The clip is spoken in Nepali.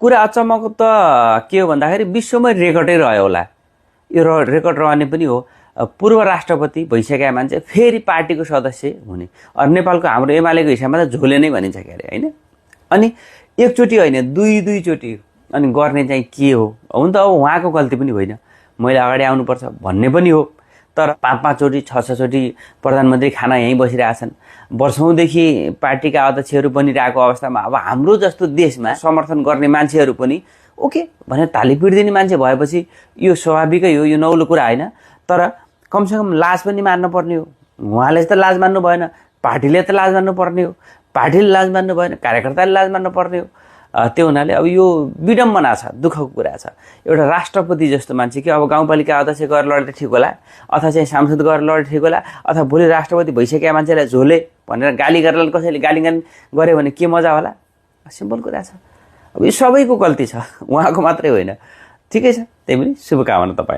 कुरा अचम्मको त के हो भन्दाखेरि विश्वमै रेकर्डै रह्यो होला। यो रेकर्ड रहने पनि हो। पूर्व राष्ट्रपति भइसकेका मान्छे फेरि पार्टीको सदस्य हुने। नेपालको हाम्रो एमालेको हिसाबमा त झोले नै भनिन्छ के अरे होइन। अनि एकचोटि होइन दुईचोटि अनि गर्ने चाहिँ के हो? हुन त अब उहाँको गल्ती पनि होइन, मैले अगाडि आउनुपर्छ भन्ने पनि हो। तर 5-5 चोटि 6-6 चोटि प्रधानमन्त्री खाना यहीँ बसिरहेछन्। वर्षौँदेखि पार्टीका अध्यक्षहरू बनिरहेको अवस्थामा अब हाम्रो जस्तो देशमा समर्थन गर्ने मान्छेहरू पनि ओके भनेर ताली पिटिदिने मान्छे भएपछि यो स्वाभाविकै हो, यो नौलो कुरा होइन। तर कमसेकम लाज पनि मान्नु पर्ने हो। उहाँले त लाज मान्नु भएन, पार्टीले त लाज मान्नु पर्ने हो। पार्टीले लाज मान्नु भएन, कार्यकर्ताले लाज मान्नु पर्ने हो। त्यो हुनाले अब यो विडम्बना छ, दुःखको कुरा छ। एउटा राष्ट्रपति जस्तो मान्छे कि अब गाउँपालिका अध्यक्ष गएर लड्दा ठिक होला, अथवा चाहिँ सांसद गएर लड्दा ठिक होला, अथवा भोलि राष्ट्रपति भइसकेका मान्छेलाई झोले भनेर गाली गरेर कसैले गाली गऱ्यो भने के मजा होला? सिम्पल कुरा छ। अब यो सबैको गल्ती छ, उहाँको मात्रै होइन। ठिकै छ, त्यही पनि शुभकामना तपाईँ।